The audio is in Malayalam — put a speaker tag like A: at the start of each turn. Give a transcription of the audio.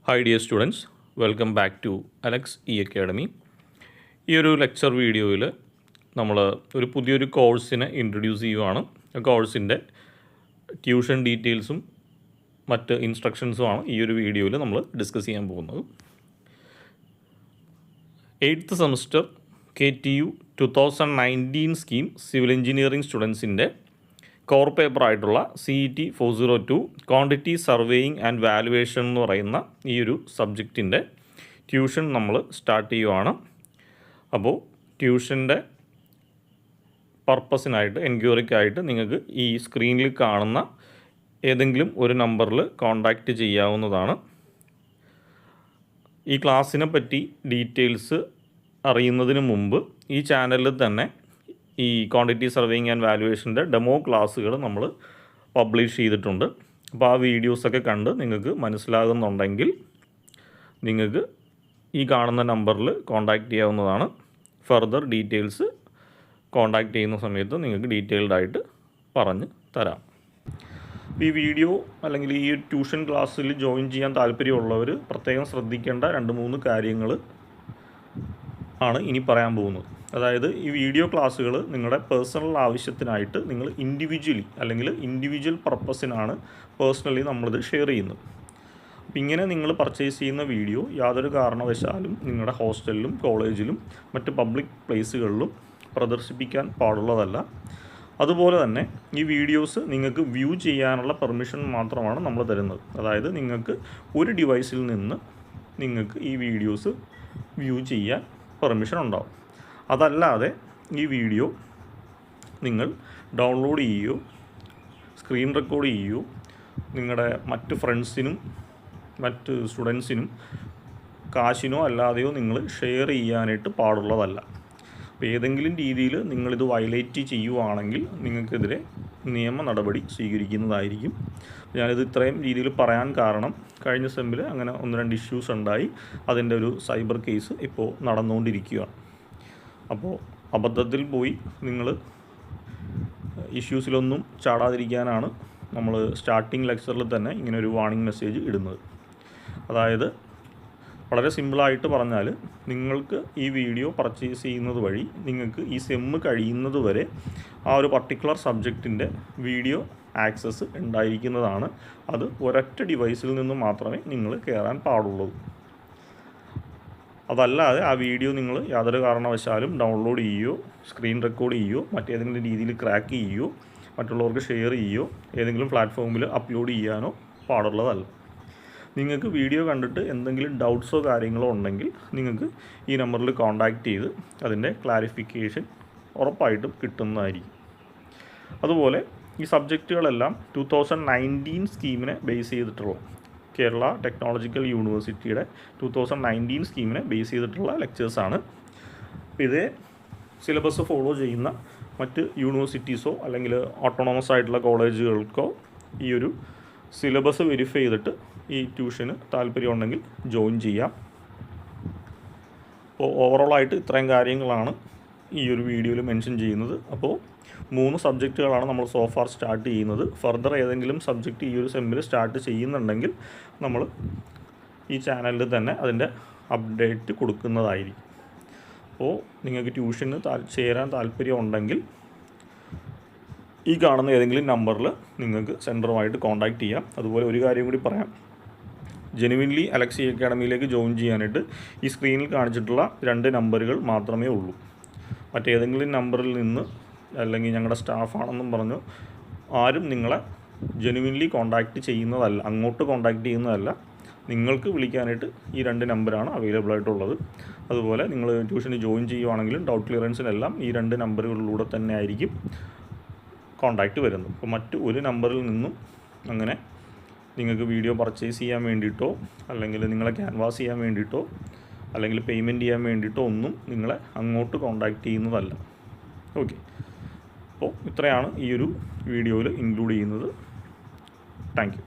A: Hi dear students, welcome back to Alex E Academy. ഈ ഒരു ലെക്ചർ വീഡിയോയിൽ നമ്മൾ ഒരു പുതിയൊരു കോഴ്സിനെ ഇൻട്രൊഡ്യൂസ് ചെയ്യുവാണ്. ആ കോഴ്സിൻ്റെ ട്യൂഷൻ ഡീറ്റെയിൽസും മറ്റ് ഇൻസ്ട്രക്ഷൻസുമാണ് ഈ ഒരു വീഡിയോയിൽ നമ്മൾ ഡിസ്കസ് ചെയ്യാൻ പോകുന്നത്. 8th semester KTU 2019 scheme civil engineering സ്റ്റുഡൻസിൻ്റെ കോർ പേപ്പറായിട്ടുള്ള CET 402 quantity surveying and valuation എന്ന് പറയുന്ന ഈ ഒരു സബ്ജക്റ്റിൻ്റെ ട്യൂഷൻ നമ്മൾ സ്റ്റാർട്ട് ചെയ്യുവാണ്. അപ്പോൾ ട്യൂഷൻ്റെ പർപ്പസിനായിട്ട് എൻക്വയറിക്കായിട്ട് നിങ്ങൾക്ക് ഈ സ്ക്രീനിൽ കാണുന്ന ഏതെങ്കിലും ഒരു നമ്പറിൽ കോൺടാക്റ്റ് ചെയ്യാവുന്നതാണ്. ഈ ക്ലാസ്സിനെ പറ്റി ഡീറ്റെയിൽസ് അറിയുന്നതിന് മുമ്പ് ഈ ചാനലിൽ തന്നെ ഈ ക്വാണ്ടിറ്റി സർവേയിങ് ആൻഡ് വാലുവേഷൻ്റെ ഡെമോ ക്ലാസ്സുകൾ നമ്മൾ പബ്ലിഷ് ചെയ്തിട്ടുണ്ട്. അപ്പോൾ ആ വീഡിയോസൊക്കെ കണ്ട് നിങ്ങൾക്ക് മനസ്സിലാകുന്നുണ്ടെങ്കിൽ നിങ്ങൾക്ക് ഈ കാണുന്ന നമ്പറിൽ കോൺടാക്റ്റ് ചെയ്യാവുന്നതാണ്. ഫർദർ ഡീറ്റെയിൽസ് കോൺടാക്റ്റ് ചെയ്യുന്ന സമയത്ത് നിങ്ങൾക്ക് ഡീറ്റെയിൽഡായിട്ട് പറഞ്ഞു തരാം. ഈ വീഡിയോ അല്ലെങ്കിൽ ഈ ട്യൂഷൻ ക്ലാസ്സിൽ ജോയിൻ ചെയ്യാൻ താല്പര്യമുള്ളവർ പ്രത്യേകം ശ്രദ്ധിക്കേണ്ട 2-3 കാര്യങ്ങൾ ആണ് ഇനി പറയാൻ പോകുന്നത്. അതായത് ഈ വീഡിയോ ക്ലാസ്സുകൾ നിങ്ങളുടെ പേഴ്സണൽ ആവശ്യത്തിനായിട്ട് നിങ്ങൾ ഇൻഡിവിജ്വൽ പർപ്പസിനാണ് പേഴ്സണലി നമ്മളിത് ഷെയർ ചെയ്യുന്നത്. അപ്പോൾ ഇങ്ങനെ നിങ്ങൾ പർച്ചേസ് ചെയ്യുന്ന വീഡിയോ യാതൊരു കാരണവശാലും നിങ്ങളുടെ ഹോസ്റ്റലിലും കോളേജിലും മറ്റ് പബ്ലിക് പ്ലേസുകളിലും പ്രദർശിപ്പിക്കാൻ പാടുള്ളതല്ല. അതുപോലെ തന്നെ ഈ വീഡിയോസ് നിങ്ങൾക്ക് വ്യൂ ചെയ്യാനുള്ള പെർമിഷൻ മാത്രമാണ് നമ്മൾ തരുന്നത്. അതായത് നിങ്ങൾക്ക് ഒരു ഡിവൈസിൽ നിന്ന് നിങ്ങൾക്ക് ഈ വീഡിയോസ് വ്യൂ ചെയ്യാൻ പെർമിഷൻ ഉണ്ടാവും. അതല്ലാതെ ഈ വീഡിയോ നിങ്ങൾ ഡൗൺലോഡ് ചെയ്യുകയോ സ്ക്രീൻ റെക്കോർഡ് ചെയ്യുകയോ നിങ്ങളുടെ മറ്റ് ഫ്രണ്ട്സിനും മറ്റ് സ്റ്റുഡൻസിനും കാശിനോ അല്ലാതെയോ നിങ്ങൾ ഷെയർ ചെയ്യാനായിട്ട് പാടുള്ളതല്ല. അപ്പോൾ ഏതെങ്കിലും രീതിയിൽ നിങ്ങളിത് വയലേറ്റ് ചെയ്യുവാണെങ്കിൽ നിങ്ങൾക്കെതിരെ നിയമ നടപടി സ്വീകരിക്കുന്നതായിരിക്കും. ഞാനിത് ഇത്രയും രീതിയിൽ പറയാൻ കാരണം കഴിഞ്ഞ സെമ്മിൽ അങ്ങനെ 1-2 ഇഷ്യൂസ് ഉണ്ടായി. അതിൻ്റെ ഒരു സൈബർ കേസ് ഇപ്പോൾ നടന്നുകൊണ്ടിരിക്കുകയാണ്. അപ്പോൾ അബദ്ധത്തിൽ പോയി നിങ്ങൾ ഇഷ്യൂസിലൊന്നും ചാടാതിരിക്കാനാണ് നമ്മൾ സ്റ്റാർട്ടിംഗ് ലെക്ചറിൽ തന്നെ ഇങ്ങനെ ഒരു വാർണിംഗ് മെസ്സേജ് ഇടുന്നത്. അതായത് വളരെ സിമ്പിളായിട്ട് പറഞ്ഞാൽ നിങ്ങൾക്ക് ഈ വീഡിയോ പർച്ചേസ് ചെയ്യുന്നത് വഴി നിങ്ങൾക്ക് ഈ സെമ്മ് കഴിയുന്നത് വരെ ആ ഒരു പർട്ടിക്കുലർ സബ്ജക്റ്റിൻ്റെ വീഡിയോ ആക്സസ് ഉണ്ടായിരിക്കുന്നതാണ്. അത് ഒരൊറ്റ ഡിവൈസിൽ നിന്ന് മാത്രമേ നിങ്ങൾ കയറാൻ പാടുള്ളൂ. അതല്ലാതെ ആ വീഡിയോ നിങ്ങൾ യാതൊരു കാരണവശാലും ഡൗൺലോഡ് ചെയ്യുകയോ സ്ക്രീൻ റെക്കോർഡ് ചെയ്യുകയോ മറ്റേതെങ്കിലും രീതിയിൽ ക്രാക്ക് ചെയ്യുകയോ മറ്റുള്ളവർക്ക് ഷെയർ ചെയ്യുകയോ ഏതെങ്കിലും പ്ലാറ്റ്ഫോമിൽ അപ്ലോഡ് ചെയ്യാനോ പാടുള്ളതല്ല. നിങ്ങൾക്ക് വീഡിയോ കണ്ടിട്ട് എന്തെങ്കിലും ഡൗട്ട്സോ കാര്യങ്ങളോ ഉണ്ടെങ്കിൽ നിങ്ങൾക്ക് ഈ നമ്പറിൽ കോൺടാക്റ്റ് ചെയ്ത് അതിൻ്റെ ക്ലാരിഫിക്കേഷൻ ഉറപ്പായിട്ടും കിട്ടുന്നതായിരിക്കും. അതുപോലെ ഈ സബ്ജക്റ്റുകളെല്ലാം 2019 സ്കീമിനെ ബേസ് ചെയ്തിട്ടുള്ള കേരള ടെക്നോളജിക്കൽ യൂണിവേഴ്സിറ്റിയുടെ 2019 സ്കീമിനെ ബേസ് ചെയ്തിട്ടുള്ള ലെക്ചേഴ്സാണ്. ഇതേ സിലബസ് ഫോളോ ചെയ്യുന്ന മറ്റ് യൂണിവേഴ്സിറ്റീസോ അല്ലെങ്കിൽ ഓട്ടോണമസ് ആയിട്ടുള്ള കോളേജുകൾക്കോ ഈ ഒരു സിലബസ് വെരിഫൈ ചെയ്തിട്ട് ഈ ട്യൂഷന് താല്പര്യമുണ്ടെങ്കിൽ ജോയിൻ ചെയ്യാം. അപ്പോൾ ഓവറോളായിട്ട് ഇത്രയും കാര്യങ്ങളാണ് ഈ ഒരു വീഡിയോയിൽ മെൻഷൻ ചെയ്യുന്നത്. അപ്പോൾ 3 സബ്ജക്റ്റുകളാണ് നമ്മൾ സോഫാർ സ്റ്റാർട്ട് ചെയ്യുന്നത്. ഫർദർ ഏതെങ്കിലും സബ്ജക്റ്റ് ഈ ഒരു സെമ്മിൽ സ്റ്റാർട്ട് ചെയ്യുന്നുണ്ടെങ്കിൽ നമ്മൾ ഈ ചാനലിൽ തന്നെ അതിൻ്റെ അപ്ഡേറ്റ് കൊടുക്കുന്നതായിരിക്കും. അപ്പോൾ നിങ്ങൾക്ക് ട്യൂഷന് ചേരാൻ താല്പര്യമുണ്ടെങ്കിൽ ഈ കാണുന്ന ഏതെങ്കിലും നമ്പറിൽ നിങ്ങൾക്ക് സെൻറ്ററുമായിട്ട് കോൺടാക്റ്റ് ചെയ്യാം. അതുപോലെ ഒരു കാര്യം കൂടി പറയാം, ജെനുവിൻലി അലക്സ് ഇ അക്കാഡമിയിലേക്ക് ജോയിൻ ചെയ്യാനായിട്ട് ഈ സ്ക്രീനിൽ കാണിച്ചിട്ടുള്ള 2 നമ്പറുകൾ മാത്രമേ ഉള്ളൂ. മറ്റേതെങ്കിലും നമ്പറിൽ നിന്ന് അല്ലെങ്കിൽ ഞങ്ങളുടെ സ്റ്റാഫാണെന്നും പറഞ്ഞു ആരും നിങ്ങളെ ജെനുവിൻലി കോൺടാക്റ്റ് ചെയ്യുന്നതല്ല, അങ്ങോട്ട് കോൺടാക്റ്റ് ചെയ്യുന്നതല്ല. നിങ്ങൾക്ക് വിളിക്കാനായിട്ട് ഈ 2 നമ്പറാണ് അവൈലബിൾ ആയിട്ടുള്ളത്. അതുപോലെ നിങ്ങൾ ട്യൂഷന് ജോയിൻ ചെയ്യുവാണെങ്കിലും ഡൗട്ട് ക്ലിയറൻസിനെല്ലാം ഈ 2 നമ്പറുകളിലൂടെ തന്നെ ആയിരിക്കും കോൺടാക്റ്റ് വരുന്നത്. അപ്പോൾ മറ്റ് ഒരു നമ്പറിൽ നിന്നും അങ്ങനെ നിങ്ങൾക്ക് വീഡിയോ പർച്ചേസ് ചെയ്യാൻ വേണ്ടിയിട്ടോ അല്ലെങ്കിൽ നിങ്ങളെ ക്യാൻവാസ് ചെയ്യാൻ വേണ്ടിയിട്ടോ അല്ലെങ്കിൽ പേയ്മെൻറ്റ് ചെയ്യാൻ വേണ്ടിയിട്ടോ ഒന്നും നിങ്ങളെ അങ്ങോട്ട് കോൺടാക്റ്റ് ചെയ്യുന്നതല്ല. ഓക്കെ, അപ്പോൾ ഇത്രയാണ് ഈ ഒരു വീഡിയോയിൽ ഇൻക്ലൂഡ് ചെയ്യുന്നത്. Thank you.